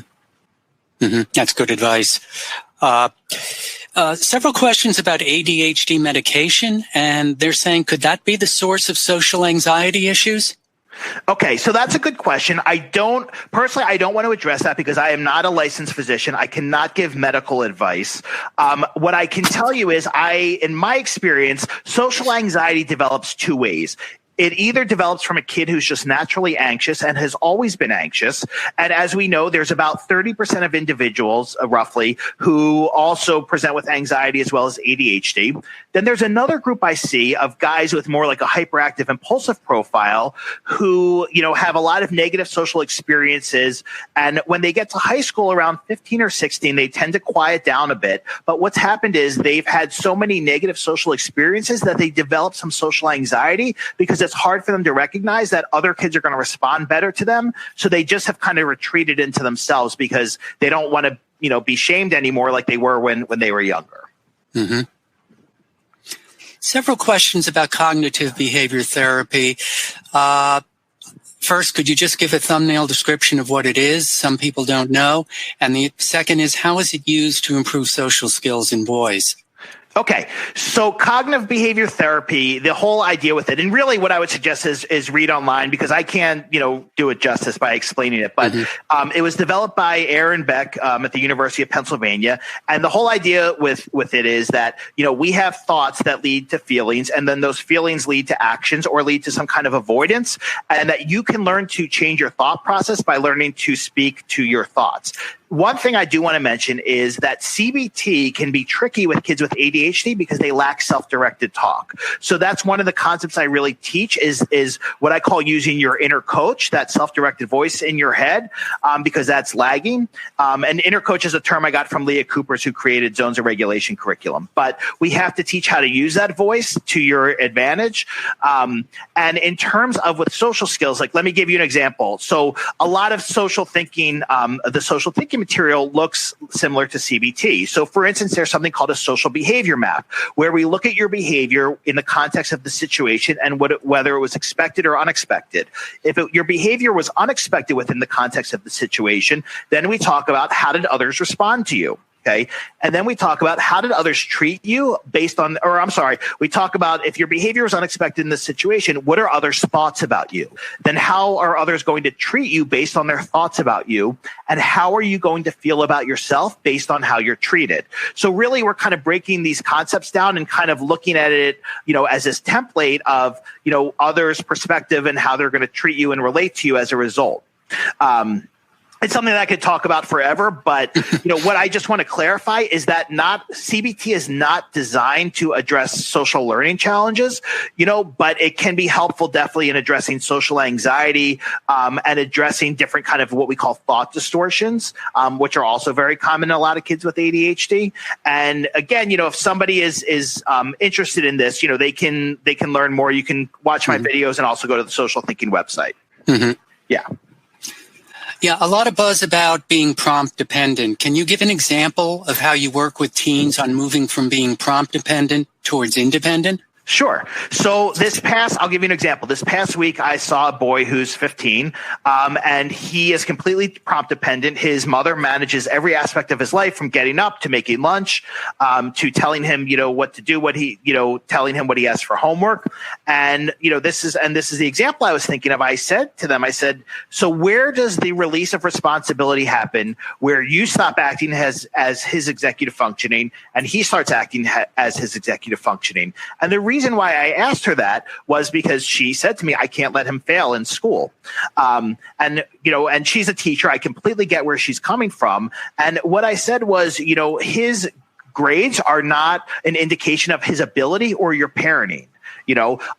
Mm-hmm. That's good advice. Several questions about ADHD medication, and they're saying, could that be the source of social anxiety issues? Okay, so that's a good question. I don't want to address that because I am not a licensed physician. I cannot give medical advice. What I can tell you is in my experience, social anxiety develops two ways. It either develops from a kid who's just naturally anxious and has always been anxious. And as we know, there's about 30% of individuals, roughly, who also present with anxiety as well as ADHD. Then there's another group I see of guys with more like a hyperactive impulsive profile who, have a lot of negative social experiences. And when they get to high school around 15 or 16, they tend to quiet down a bit. But what's happened is they've had so many negative social experiences that they develop some social anxiety because it's hard for them to recognize that other kids are going to respond better to them. So they just have kind of retreated into themselves because they don't want to, be shamed anymore like they were when they were younger. Mm-hmm. Several questions about cognitive behavior therapy. First, could you just give a thumbnail description of what it is? Some people don't know. And the second is, how is it used to improve social skills in boys? Okay, so cognitive behavior therapy, the whole idea with it, and really what I would suggest is read online because I can't, do it justice by explaining it. But it was developed by Aaron Beck at the University of Pennsylvania, and the whole idea with it is that we have thoughts that lead to feelings, and then those feelings lead to actions or lead to some kind of avoidance, and that you can learn to change your thought process by learning to speak to your thoughts. one thing I do want to mention is that CBT can be tricky with kids with ADHD because they lack self-directed talk. So that's one of the concepts I really teach is what I call using your inner coach, that self-directed voice in your head, because that's lagging. And inner coach is a term I got from Leah Coopers, who created Zones of Regulation curriculum. But we have to teach how to use that voice to your advantage. And in terms of with social skills, like let me give you an example. So a lot of social thinking, the social thinking material looks similar to CBT. So for instance, there's something called a social behavior map, where we look at your behavior in the context of the situation and whether it was expected or unexpected. If your behavior was unexpected within the context of the situation, then we talk about how did others respond to you. Okay. And then we talk about how did others treat you we talk about if your behavior was unexpected in this situation, what are others' thoughts about you? Then how are others going to treat you based on their thoughts about you? And how are you going to feel about yourself based on how you're treated? So really, we're kind of breaking these concepts down and kind of looking at it, as this template of, others' perspective and how they're going to treat you and relate to you as a result. It's something that I could talk about forever, but what I just want to clarify is that CBT is not designed to address social learning challenges, but it can be helpful definitely in addressing social anxiety and addressing different kind of what we call thought distortions, which are also very common in a lot of kids with ADHD. And again, if somebody is interested in this, they can learn more. You can watch my videos and also go to the Social Thinking website. Mm-hmm. Yeah. Yeah, a lot of buzz about being prompt dependent. Can you give an example of how you work with teens on moving from being prompt dependent towards independent? Sure. So I'll give you an example. This past week, I saw a boy who's 15, and he is completely prompt dependent. His mother manages every aspect of his life, from getting up to making lunch, to telling him, what to do, telling him what he has for homework. And, this is the example I was thinking of. I said to them, so where does the release of responsibility happen where you stop acting as his executive functioning and he starts acting as his executive functioning? And the reason why I asked her that was because she said to me, I can't let him fail in school. And she's a teacher. I completely get where she's coming from. And what I said was, his grades are not an indication of his ability or your parenting.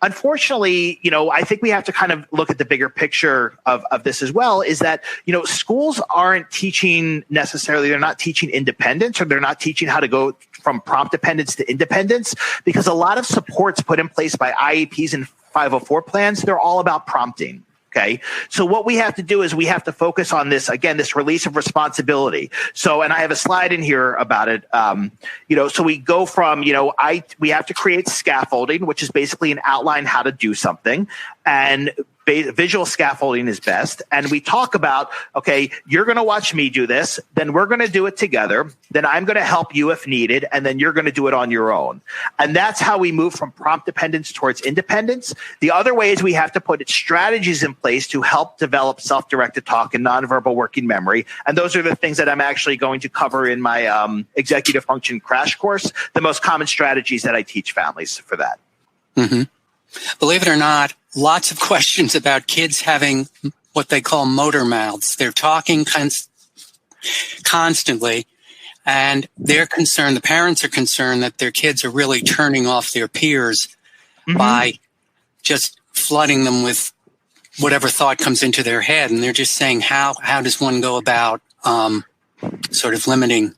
Unfortunately, I think we have to kind of look at the bigger picture of this as well, is that, schools aren't teaching necessarily, they're not teaching independence, or they're not teaching how to go from prompt dependence to independence, because a lot of supports put in place by IEPs and 504 plans, they're all about prompting. Okay. So what we have to do is we have to focus on this, again, this release of responsibility. So, and I have a slide in here about it. So we go from, we have to create scaffolding, which is basically an outline how to do something. And visual scaffolding is best. And we talk about, okay, you're going to watch me do this. Then we're going to do it together. Then I'm going to help you if needed. And then you're going to do it on your own. And that's how we move from prompt dependence towards independence. The other way is we have to put strategies in place to help develop self-directed talk and nonverbal working memory. And those are the things that I'm actually going to cover in my executive function crash course, the most common strategies that I teach families for that. Mm-hmm. Believe it or not, lots of questions about kids having what they call motor mouths. They're talking constantly, and they're concerned, the parents are concerned that their kids are really turning off their peers by just flooding them with whatever thought comes into their head. And they're just saying, how does one go about sort of limiting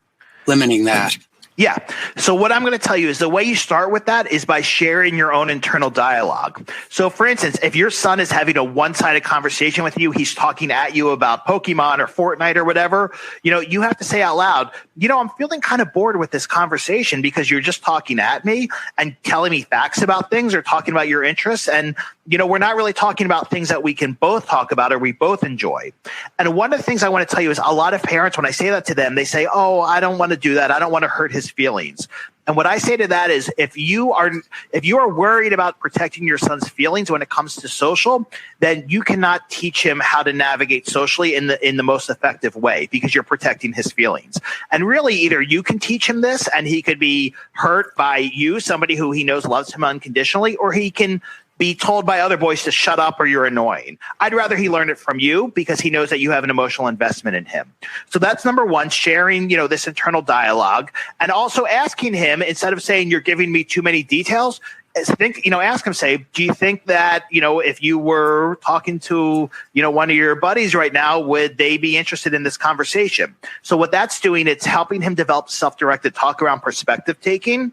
that? Yeah. So what I'm going to tell you is the way you start with that is by sharing your own internal dialogue. So for instance, if your son is having a one-sided conversation with you, he's talking at you about Pokemon or Fortnite or whatever, you have to say out loud, I'm feeling kind of bored with this conversation because you're just talking at me and telling me facts about things or talking about your interests. And, we're not really talking about things that we can both talk about or we both enjoy. And one of the things I want to tell you is a lot of parents, when I say that to them, they say, oh, I don't want to do that. I don't want to hurt his feelings. And what I say to that is if you are worried about protecting your son's feelings when it comes to social, then you cannot teach him how to navigate socially in the most effective way because you're protecting his feelings. And really, either you can teach him this and he could be hurt by you, somebody who he knows loves him unconditionally, or he can be told by other boys to shut up or you're annoying. I'd rather he learn it from you because he knows that you have an emotional investment in him. So that's number one, sharing, this internal dialogue, and also asking him, instead of saying you're giving me too many details, ask him, say, do you think that, if you were talking to, one of your buddies right now, would they be interested in this conversation? So what that's doing, it's helping him develop self-directed talk around perspective taking,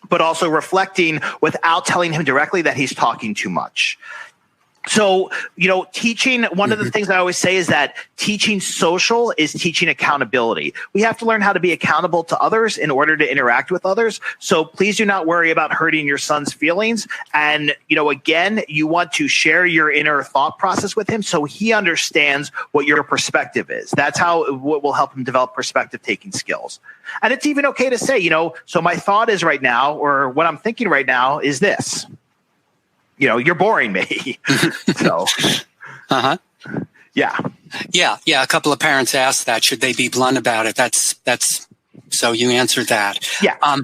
but also reflecting without telling him directly that he's talking too much. So, teaching, one of the things I always say is that teaching social is teaching accountability. We have to learn how to be accountable to others in order to interact with others. So please do not worry about hurting your son's feelings. And, again, you want to share your inner thought process with him so he understands what your perspective is. That's what will help him develop perspective taking skills. And it's even okay to say, so my thought is right now, or what I'm thinking right now is this. You're boring me. So, yeah. A couple of parents asked that. Should they be blunt about it? That's. So you answered that. Yeah.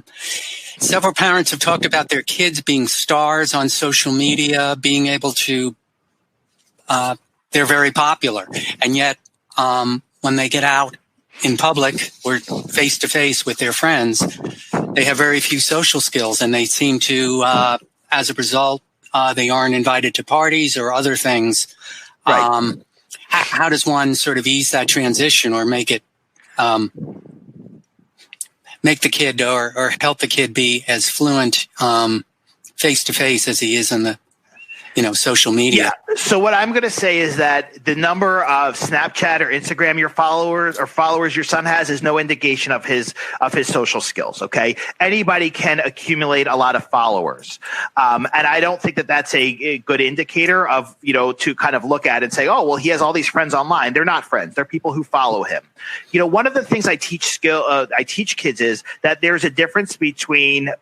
Several parents have talked about their kids being stars on social media, being able to. They're very popular, and yet when they get out in public or face to face with their friends, they have very few social skills, and they seem to, as a result. They aren't invited to parties or other things. Right. How does one sort of ease that transition or make it, make the kid or help the kid be as fluent face to face as he is in the, social media? Yeah. So what I'm going to say is that the number of Snapchat or Instagram followers your son has is no indication of his social skills. Okay. Anybody can accumulate a lot of followers. And I don't think that that's a good indicator of, to kind of look at and say, oh, well, he has all these friends online. They're not friends. They're people who follow him. One of the things I teach kids is that there's a difference between,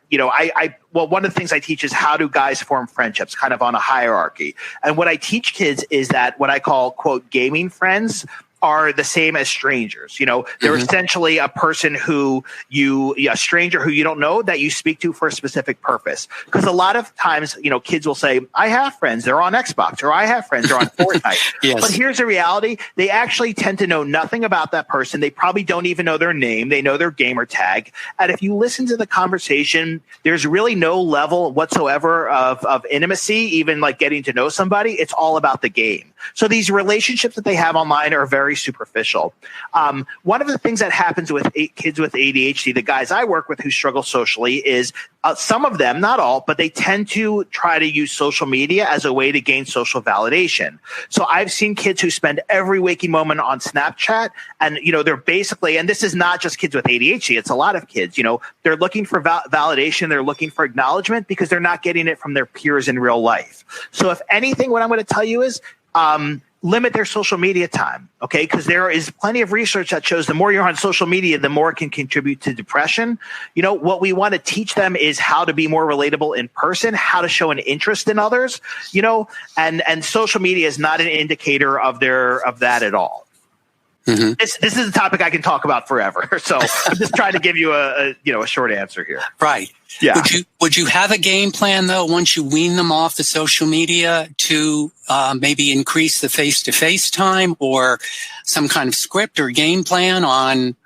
one of the things I teach is how do guys form friendships, kind of on a hierarchy. And what I teach kids is that what I call, quote, gaming friends are the same as strangers. They're essentially a person a stranger who you don't know that you speak to for a specific purpose. Because a lot of times, kids will say, I have friends, they're on Xbox, or I have friends, they're on Fortnite. Yes. But here's the reality. They actually tend to know nothing about that person. They probably don't even know their name. They know their gamer tag. And if you listen to the conversation, there's really no level whatsoever of intimacy, even like getting to know somebody. It's all about the game. So these relationships that they have online are very superficial. One of the things that happens with kids with ADHD, the guys I work with who struggle socially, is some of them, not all, but they tend to try to use social media as a way to gain social validation. So I've seen kids who spend every waking moment on Snapchat, and they're basically, and this is not just kids with ADHD, it's a lot of kids, they're looking for validation, they're looking for acknowledgement because they're not getting it from their peers in real life. So if anything, what I'm going to tell you is limit their social media time, okay? Because there is plenty of research that shows the more you're on social media, the more it can contribute to depression. What we want to teach them is how to be more relatable in person, how to show an interest in others, and social media is not an indicator of that at all. Mm-hmm. This is a topic I can talk about forever. So I'm just trying to give you a short answer here. Right. Yeah. Would you have a game plan though once you wean them off the social media to maybe increase the face-to-face time, or some kind of script or game plan on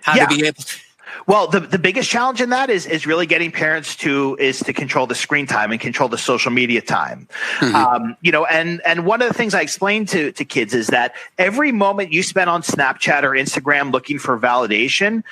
how to be able to? Well, the biggest challenge in that is really getting parents to control the screen time and control the social media time. Mm-hmm. And one of the things I explain to kids is that every moment you spend on Snapchat or Instagram looking for validation,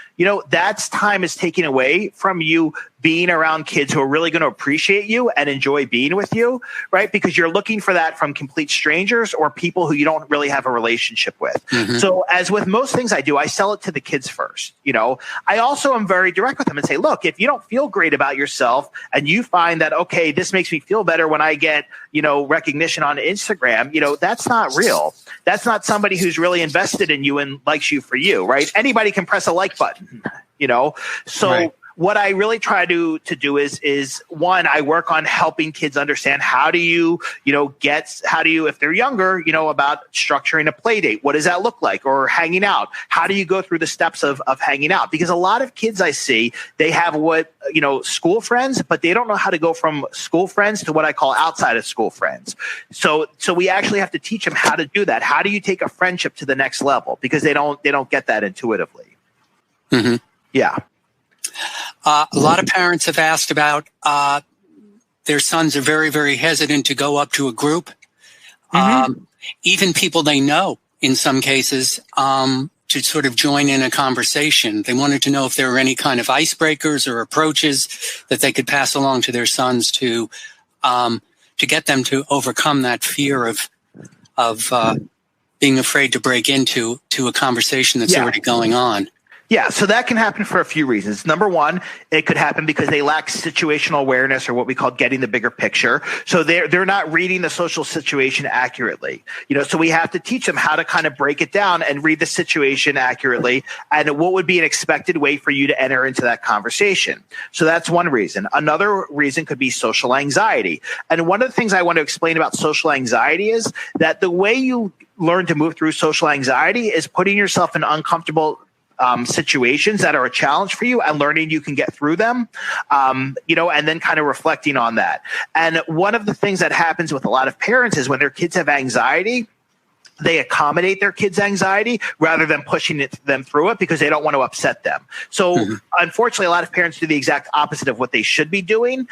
that's time is taken away from you being around kids who are really going to appreciate you and enjoy being with you, right? Because you're looking for that from complete strangers or people who you don't really have a relationship with. Mm-hmm. So as with most things I do, I sell it to the kids first. I also am very direct with them and say, look, if you don't feel great about yourself and you find that, okay, this makes me feel better when I get, recognition on Instagram, that's not real. That's not somebody who's really invested in you and likes you for you, right? Anybody can press a like button, So right. what I really try to do is one, I work on helping kids understand how do you if they're younger, about structuring a play date. What does that look like? Or hanging out. How do you go through the steps of hanging out? Because a lot of kids I see, they have school friends, but they don't know how to go from school friends to what I call outside of school friends. So we actually have to teach them how to do that. How do you take a friendship to the next level? Because they don't get that intuitively. Mm-hmm. Yeah. A lot of parents have asked about their sons are very, very hesitant to go up to a group. Mm-hmm. Even people they know in some cases to sort of join in a conversation. They wanted to know if there were any kind of icebreakers or approaches that they could pass along to their sons to get them to overcome that fear of being afraid to break into a conversation that's already going on. Yeah, so that can happen for a few reasons. Number one, it could happen because they lack situational awareness, or what we call getting the bigger picture. So they're not reading the social situation accurately. So we have to teach them how to kind of break it down and read the situation accurately, and what would be an expected way for you to enter into that conversation. So that's one reason. Another reason could be social anxiety. And one of the things I want to explain about social anxiety is that the way you learn to move through social anxiety is putting yourself in uncomfortable situations that are a challenge for you and learning you can get through them, and then kind of reflecting on that. And one of the things that happens with a lot of parents is when their kids have anxiety, they accommodate their kids' anxiety rather than pushing them through it because they don't want to upset them. So unfortunately, a lot of parents do the exact opposite of what they should be doing.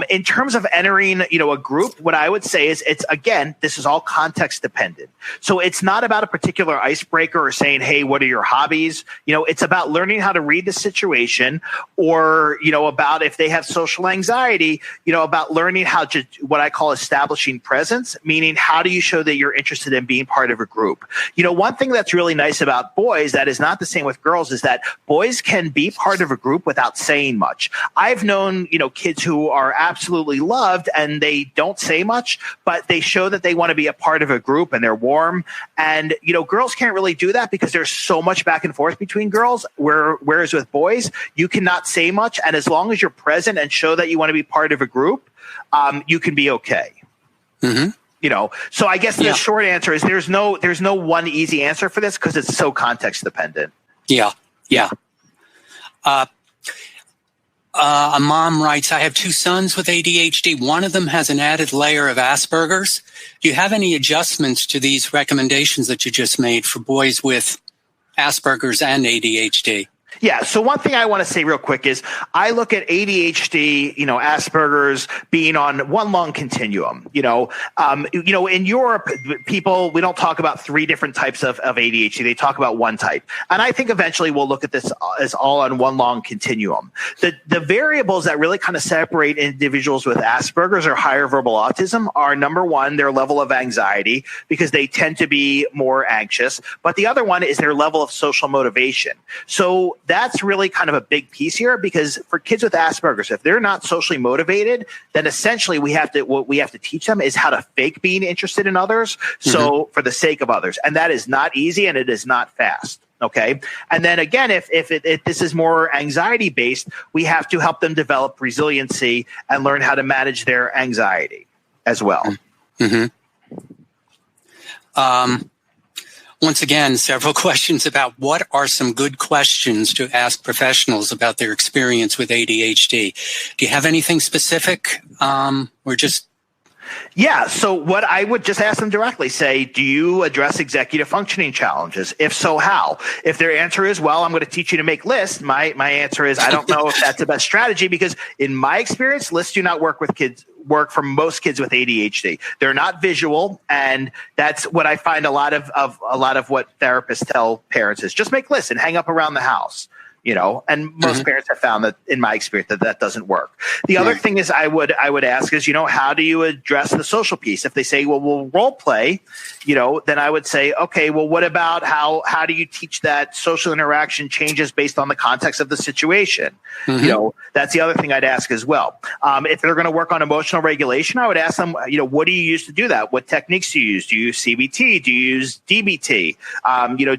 In terms of entering, a group, what I would say is this is all context dependent. So it's not about a particular icebreaker or saying, hey, what are your hobbies? It's about learning how to read the situation, or, about if they have social anxiety, about learning how to, what I call establishing presence, meaning how do you show that you're interested in being part of a group. One thing that's really nice about boys that is not the same with girls is that boys can be part of a group without saying much. I've known, kids who are absolutely loved and they don't say much, but they show that they want to be a part of a group and they're warm. And, girls can't really do that because there's so much back and forth between girls, whereas with boys, you cannot say much. And as long as you're present and show that you want to be part of a group, you can be okay. Mm-hmm. So I guess the short answer is there's no one easy answer for this because it's so context dependent. Yeah. A mom writes, I have two sons with ADHD. One of them has an added layer of Asperger's. Do you have any adjustments to these recommendations that you just made for boys with Asperger's and ADHD? Yeah. So one thing I want to say real quick is I look at ADHD, Asperger's being on one long continuum. In Europe, people, we don't talk about three different types of ADHD. They talk about one type. And I think eventually we'll look at this as all on one long continuum. The variables that really kind of separate individuals with Asperger's or higher verbal autism are, number one, their level of anxiety, because they tend to be more anxious. But the other one is their level of social motivation. So that's really kind of a big piece here, because for kids with Asperger's, if they're not socially motivated, then essentially what we have to teach them is how to fake being interested in others. So for the sake of others, and that is not easy and it is not fast. Okay. And then again, if this is more anxiety based, we have to help them develop resiliency and learn how to manage their anxiety as well. Mm-hmm. Once again, several questions about what are some good questions to ask professionals about their experience with ADHD. Do you have anything specific, or just? Yeah. So what I would just ask them directly, say, do you address executive functioning challenges? If so, how? If their answer is, well, I'm going to teach you to make lists, my answer is, I don't know if that's the best strategy, because in my experience, lists do not work for most kids with ADHD. They're not visual, and that's what I find a lot of what therapists tell parents is just make lists and hang up around the house. And most parents have found that, in my experience, that doesn't work. The other thing is I would ask is, how do you address the social piece? If they say, well, we'll role play, then I would say, okay, well, what about how do you teach that social interaction changes based on the context of the situation? That's the other thing I'd ask as well. If they're going to work on emotional regulation, I would ask them, what do you use to do that? What techniques do you use? Do you use CBT? Do you use DBT?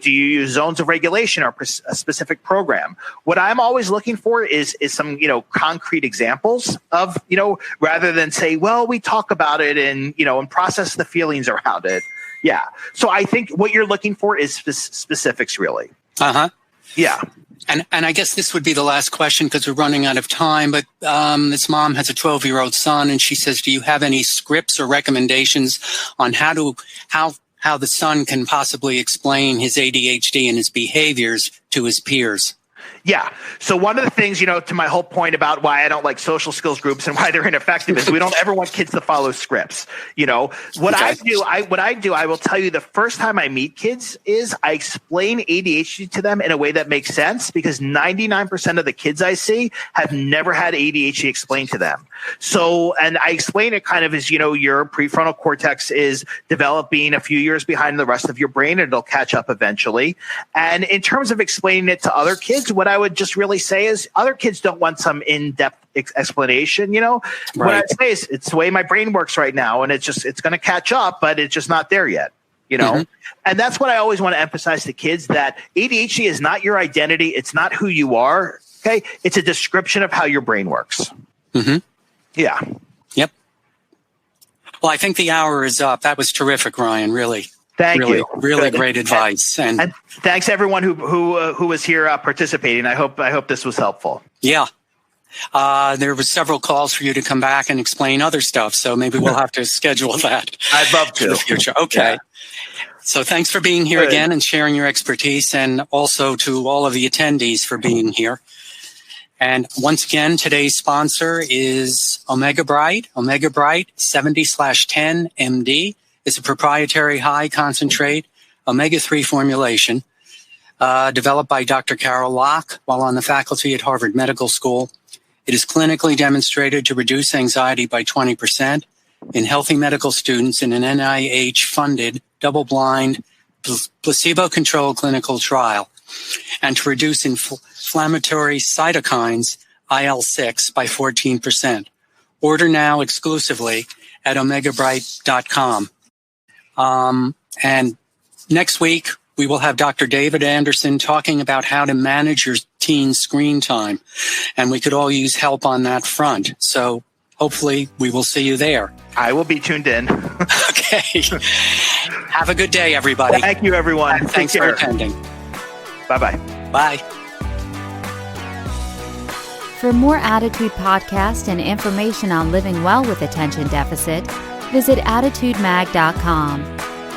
Do you use zones of regulation or a specific program? them. What I'm always looking for is some, concrete examples of, rather than say, well, we talk about it and process the feelings around it. Yeah. So I think what you're looking for is specifics, really. Uh-huh. Yeah. And I guess this would be the last question because we're running out of time, but this mom has a 12-year-old son, and she says, do you have any scripts or recommendations on how the son can possibly explain his ADHD and his behaviors to his peers? Yeah. So one of the things, to my whole point about why I don't like social skills groups and why they're ineffective is we don't ever want kids to follow scripts. What I do, I will tell you the first time I meet kids is I explain ADHD to them in a way that makes sense, because 99% of the kids I see have never had ADHD explained to them. So, and I explain it kind of as, your prefrontal cortex is developing a few years behind the rest of your brain, and it'll catch up eventually. And in terms of explaining it to other kids, what I would just really say is other kids don't want some in-depth explanation. Right. What I say is it's the way my brain works right now, and it's going to catch up, but it's just not there yet. Mm-hmm. And that's what I always want to emphasize to kids, that ADHD is not your identity. It's not who you are. Okay. It's a description of how your brain works. Mm-hmm. Yeah. Yep. Well, I think the hour is up. That was terrific, Ryan. Really. Thank you. Really great advice. And thanks everyone who was here participating. I hope this was helpful. Yeah. There were several calls for you to come back and explain other stuff, so maybe we'll have to schedule that. I'd love to. In the future. Okay. Yeah. So thanks for being here again and sharing your expertise, and also to all of the attendees for being here. And once again, today's sponsor is Omega Bright. Omega Bright 70/10 MD. It's a proprietary high concentrate omega-3 formulation developed by Dr. Carol Locke while on the faculty at Harvard Medical School. It is clinically demonstrated to reduce anxiety by 20% in healthy medical students in an NIH-funded, double-blind, placebo-controlled clinical trial, and to reduce inflammatory cytokines, IL-6, by 14%. Order now exclusively at omegabright.com. And next week, we will have Dr. David Anderson talking about how to manage your teen screen time. And we could all use help on that front. So hopefully we will see you there. I will be tuned in. Okay. Have a good day, everybody. Thank you, everyone. And thanks for attending. Bye-bye. Bye. For more Attitude Podcast and information on living well with attention deficit, visit attitudemag.com.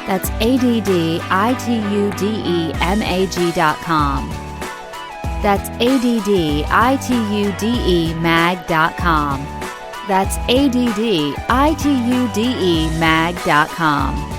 That's ADDITUDEMAG.com. That's ADDITUDEMAG.com. That's ADDITUDEMAG.com.